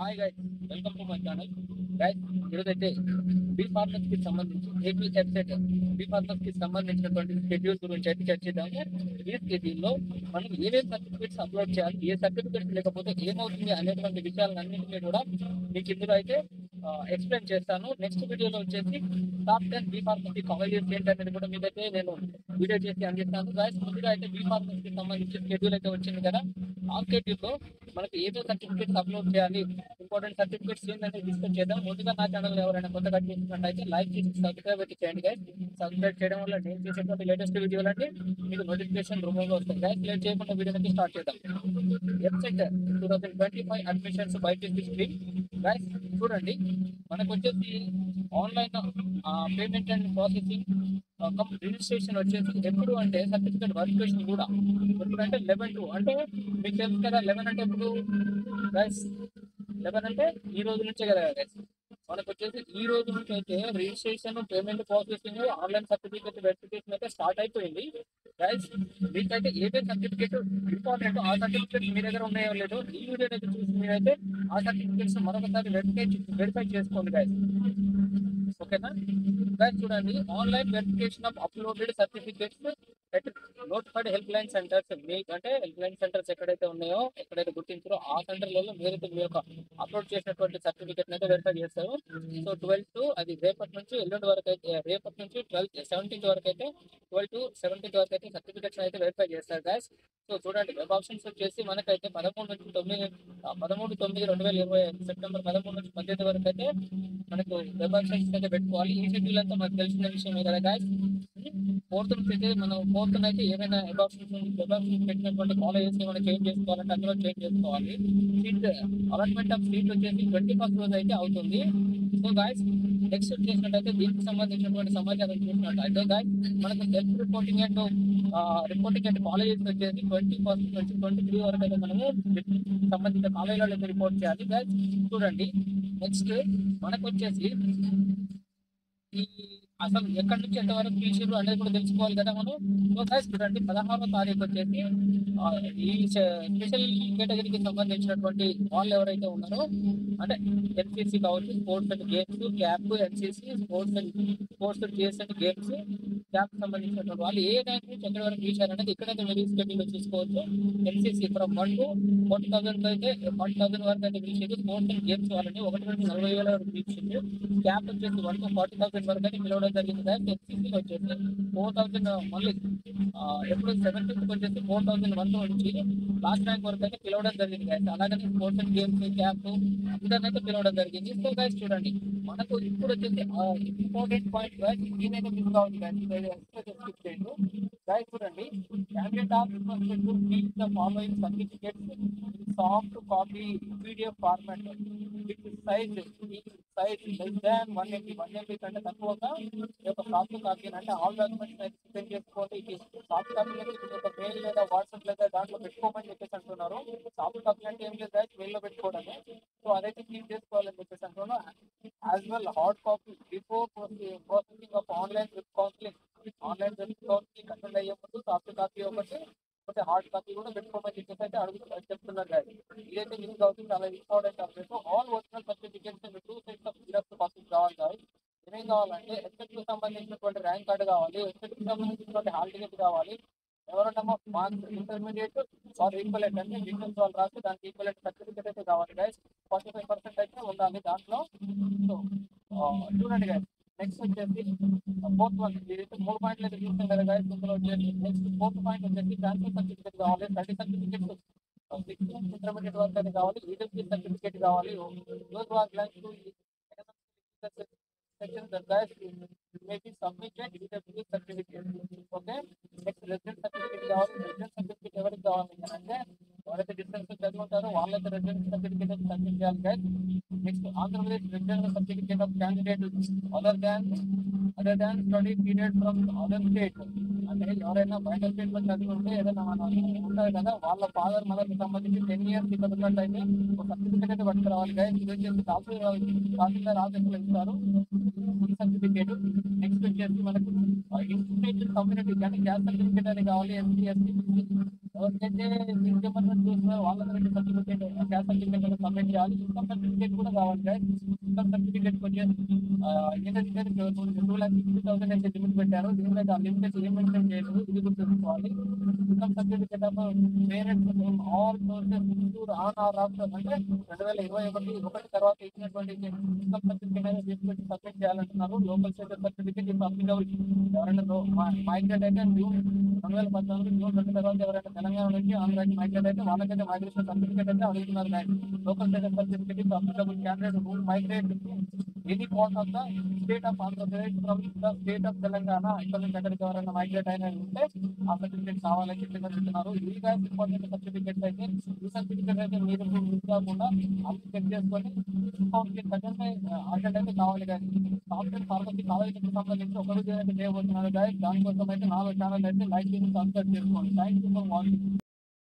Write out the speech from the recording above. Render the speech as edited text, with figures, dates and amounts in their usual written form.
Hi guys, welcome to my channel. Guys, ఈరోజైతే be farmers కి సంబంధించి ఏపీ వెబ్సైట్ బీ ఫార్మర్స్ కి సంబంధించినటువంటి షెడ్యూల్ గురించి అయితే చర్చిద్దాము. ఈ షెడ్యూల్లో మనం ఏమేమి సర్టిఫికేట్స్ అప్లోడ్ చేయాలి, ఏ సర్టిఫికేట్స్ లేకపోతే ఏమవుతుంది అనేటువంటి విషయాలన్నింటినీ కూడా మీకు ఇందులో అయితే ఎక్స్ప్లెయిన్ చేస్తాను. నెక్స్ట్ వీడియోలో వచ్చేసి టాప్ 10 బీ ఫార్మసీ కాలేజెస్ ఏంటనేది కూడా మీకైతే నేను వీడియో చేసి అందిస్తాను. గైస్, ముందుగా అయితే బీ ఫార్మసీ కి సంబంధించి షెడ్యూల్ అయితే వచ్చింది కదా. ఆ షెడ్యూల్లో మనకి ఏమేమి సర్టిఫికేట్స్ అప్లోడ్ చేయాలి, ఇంపార్టెంట్ సర్టిఫికేట్స్ ఏంటనేది డిస్కస్ చేద్దాం. ముందుగా నా ఛానల్ ఎవరైనా కొత్తగా చూసినట్టయితే లైక్ చేసి సబ్స్క్రైబ్ అయితే చేయండి గైస్. సబ్స్క్రైబ్ చేయడం వల్ల నేను చేసేటువంటి లేటెస్ట్ వీడియోలన్నీ మీకు నోటిఫికేషన్ రూపంలో వస్తాయి. గైస్, లేట్ చేయకుండా వీడియోని స్టార్ట్ చేద్దాం. Website 2025 admissions BiPC stream. Guys, చూడండి, మనకు వచ్చేసి online payment and processing registration వచ్చేసి ఎప్పుడు అంటే సర్టిఫికేట్ వెరిఫికేషన్ కూడా ఎప్పుడంటే 11/2 అంటే మీకు తెలుసు కదా. 11 అంటే ఎప్పుడు గైస్? 11 అంటే ఈ రోజు నుంచే కదా గైస్. మనకు వచ్చేసి ఈ రోజు నుంచి అయితే registration, payment processing, online certificate verification అయితే స్టార్ట్ అయిపోయింది. గైస్, మీకైతే ఏదైతే సర్టిఫికేట్ ఇంపార్టెంట్ ఆ సర్టిఫికేట్ మీ దగ్గర ఉన్నాయో లేదో ఈ వీడియో అయితే చూసి మీరైతే ఆ సర్టిఫికేట్స్ మరొకసారి వెరిఫై చేసుకోండి గైస్. ఓకేనా గైస్? చూడండి, online verification of uploaded certificates at notified help line centres. మీకు అంటే హెల్ప్ లైన్ సెంటర్స్ ఎక్కడైతే ఉన్నాయో, ఎక్కడైతే గుర్తించారో ఆ సెంటర్లలో మీరైతే మీ యొక్క అప్లోడ్ చేసినటువంటి సర్టిఫికేట్ అయితే వెరిఫై చేస్తారు. సో 12 అది రేపటి నుంచి ఎల్లుండి వరకు అయితే, రేపటి నుంచి 17th వరకు అయితే, 12 to 17th వరకు అయితే సర్టిఫికేట్స్ అయితే వెరిఫై చేస్తారు గైస్. సో చూడండి, వెబ్ ఆప్షన్స్ వచ్చేసి మనకైతే 13/9/2020 సెప్టెంబర్ 13 నుంచి 18 వరకు అయితే మనకు వెబ్ ఆప్షన్స్ అయితే పెట్టుకోవాలి. ఈ షెడ్యూల్ అంతా మనకు తెలిసిన విషయమే కదా గాయస్. ఫోర్త్ నుంచి అయితే మనం ఫోర్త్ అయితే ఏమైనా వెబ్ ఆప్షన్స్ పెట్టినటువంటి కాలేజెస్ ఏమైనా చేంజ్ చేసుకోవాలంటే అందులో చేంజ్ చేసుకోవాలి. సీట్ అలాట్మెంట్ ఆఫ్ సీట్ వచ్చేసి 21st రోజు అయితే అవుతుంది. సో గాయస్, నెక్స్ట్ చేసినట్టయితే దీనికి సంబంధించినటువంటి సమాచారం చూసినట్టయితే గాయస్, మనకు సెల్ఫ్ రిపోర్టింగ్ అంటే కాలేజెస్ వచ్చేసి 21st నుంచి 23 వరకు అయితే మనము సంబంధిత కాలేజీలో రిపోర్ట్ చేయాలి గాయస్. చూడండి, నెక్స్ట్ మనకు వచ్చేసి ఈ అసలు ఎక్కడి నుంచి ఎంతవరకు తీసిరు అనేది కూడా తెలుసుకోవాలి కదా మనం. సో గైస్, చూడండి, 16వ తారీఖు వచ్చేసి ఈ స్పెషల్ కేటగిరీకి సంబంధించినటువంటి వాళ్ళు ఎవరైతే ఉన్నారో, అంటే ఎన్సీసీ కావచ్చు, sports and games, CAP, NCC, sports GS and games, CAP సంబంధించినటువంటి వాళ్ళు ఏ ర్యాంక్ నుంచి ఎక్కడి వరకు తీశారనేది ఇక్కడైతే మీరు స్కెడ్యూల్ చూసుకోవచ్చు. ఎన్సీసీ ఫ్రమ్ 1 to 40,000 అయితే 40,000 వరకు అయితే పిలిచింది. స్పోర్ట్స్ అండ్ గేమ్స్ వాళ్ళని 1 నుంచి 40,000 వరకు పిలిచింది. క్యాప్ వచ్చేసి 1 to 40,000 వరకు అయితే పిలవడం జరిగింది. ఎన్సీసీ వచ్చేసి 4,000 మళ్ళీ ఎప్పుడు 17th వచ్చేసి 4,001 నుంచి లాస్ట్ ర్యాంక్ వరకు అయితే పిలవడం జరిగింది గైస్. అలాగనే స్పోర్ట్స్ అండ్ గేమ్స్, క్యాప్ అందరిని అయితే పిలవడం జరిగింది. సో గైస్, చూడండి, మనకు ఇప్పుడు వచ్చేసి ఇంపార్టెంట్ పాయింట్ గైస్, ఇదైతే మిస్ కావాలి గైస్. గైస్, చూడండి, candidate are requested to fill the following certificates in soft copy PDF format with size less than 1 MB కంటే తక్కువగా ఈ యొక్క సాఫ్ట్ కాపీ అంటే ఆల్ డాక్యుమెంట్స్ అయితే సెండ్ చేసుకోండి. ఇది సాఫ్ట్ కాపీ అయితే ఇది ఒక మెయిల్ లేదా వాట్సాప్ లేదా దాంట్లో పెట్టుకోమని చెప్పేసి అంటున్నారు. సాఫ్ట్ కాపీ అంటే ఏం లేదు, మెయిల్ లో పెట్టుకోవడమే. సో అదైతే క్లీన్ చేసుకోవాలని చెప్పేసి అంటున్నాను. As well hard copy before processing of online web counselling. Online web counselling attend అయ్యే ముందు సాఫ్ట్ కాపీ ఒకటి హార్డ్ కాపీ కూడా పెట్టుకోమని చెప్పేసి అయితే చెప్తున్నారు కదా. ఇదైతే యూజ్ అవుతుంది, చాలా important update. All original certificates and 2 sets of xerox copies కావాలి కాదు. ఏమేం కావాలంటే ఎస్ఎస్కి సంబంధించినటువంటి ర్యాంక్ కార్డు కావాలి, ఎస్ఎస్కి సంబంధించినటువంటి హాల్ టికెట్ కావాలి, ఎవరైనా మార్క్స్ ఇంటర్మీడియట్ ఆర్ ఈక్వలెంట్ అంటే డిస్టెన్స్ వాళ్ళు రాస్తే దానికి ఈక్వలెంట్ సర్టిఫికేట్ అయితే కావాలి గైస్. 45% అయితే ఉండాలి దాంట్లో. సో చూడండి గైస్, నెక్స్ట్ వచ్చేసి ఫోర్త్ వన్, ఇదైతే 3 పాయింట్లు అయితే చూస్తాం కదా గైస్. ఇందులో వచ్చేసి నెక్స్ట్ ఫోర్త్ పాయింట్ వచ్చేసి ట్రాన్స్ఫర్ సర్టిఫికేట్ కావాలి, 30 సర్టిఫికేట్స్ ఇంటర్మీడియట్ వరకు అయితే కావాలి, ఈడబ్ల్యూ సర్టిఫికేట్ కావాలి. those who are planning to section the guys may be submitted EWS certificate. Okay, next resident certificate కావాలి. రెసిడెంట్ సర్టిఫికేట్ ఎవరికి కావాలి అంటే ఎవరైతే డిస్టెన్స్ చదువుతారో వాళ్ళైతే రెసిడెంట్ సర్టిఫికేట్ అయితే సబ్మిట్ చేయాలి guys. Next Andhra Pradesh resident certificate of candidate other than study period from other state ఏంటంటే ఎవరైనా బయట స్టేట్ లో చదివి ఉంటే ఏదైనా మన ఉంటారు కదా వాళ్ళ ఫాదర్ మదర్ కి సంబంధించి 10 years ఇక్కడ ఉన్నట్టయితే ఒక సర్టిఫికేట్ అయితే పట్టుకురావాలి గైస్. ఇది వచ్చేసి తహసీల్దార్ ఆఫీసులో ఇస్తారు ఈ సర్టిఫికేట్. నెక్స్ట్ వచ్చేసి మనకు ఇన్ఫర్మేషన్ కమ్యూనిటీ కానీ క్యాస్ట్ సర్టిఫికేట్ అని కావాలి. ఎస్సీ ఎస్టీ ఎవరికైతే ఇన్కమ్ చూసిన వాళ్ళ సర్టిఫికేట్ క్యాస్ట్ సర్టిఫికేట్ అనేది సబ్మిట్ చేయాలి. ఇన్కమ్ సర్టిఫికేట్ కూడా కావాలి గైస్. ఇన్కమ్ సర్టిఫికేట్ వచ్చేసి ఏంటంటే 2,60,000 అయితే లిమిట్ పెట్టారు. దీని మీద లిమిట్ ఏం మెన్షన్ చేయలేదు, ఇది గుర్తుంచుకోవాలి. Income certificate of parents name all sources include on or after అంటే 2021 తర్వాత ఇచ్చినటువంటి ఇన్కమ్ సర్టిఫికేట్ అనేది తీసుకొచ్చి సబ్మిట్ చేయాలంటున్నారు. లోకల్ స్టేటస్ సర్టిఫికేట్ ఇప్పుడు అప్లికబుల్. ఎవరైనా మైగ్రేట్ అయితే జూన్ 2014 జూన్ 2 తర్వాత ఎవరైనా తెలంగాణ నుంచి ఆంధ్రాకి మైగ్రేట్ అయితే వాళ్ళకైతే మైగ్రేషన్ సర్టిఫికేట్ అయితే అడుగుతున్నారు. లోకల్ స్టేటస్ సర్టిఫికేట్ ఇప్పుడు applicable candidate who migrate any part of the state of Andhra Pradesh from the state of Telangana ఇక్కడ నుంచి ఎక్కడికి ఎవరైనా మైగ్రేట్ అయినా ఉంటే ఆ సర్టిఫికేట్ కావాలని చెప్పి చెప్తున్నారు. ఈ గైస్ ఇంపార్టెంట్ సర్టిఫికేట్స్ అయితే ఈ సర్టిఫికేట్ అయితే మీరు మిస్ కాకుండా అన్ని చెక్ చేసుకొని అటెండ్ అయితే కావాలి. కానీ సాఫ్ట్వేర్ ఫార్మసీ కాలేజీకి సంబంధించి ఒక రోజు అయితే చేయబోతున్నారు. గైస్ దానికోసం అయితే 4 ఛానల్ అయితే లైక్ చేసి సబ్స్క్రైబ్ చేసుకోండి. Thank you for watching.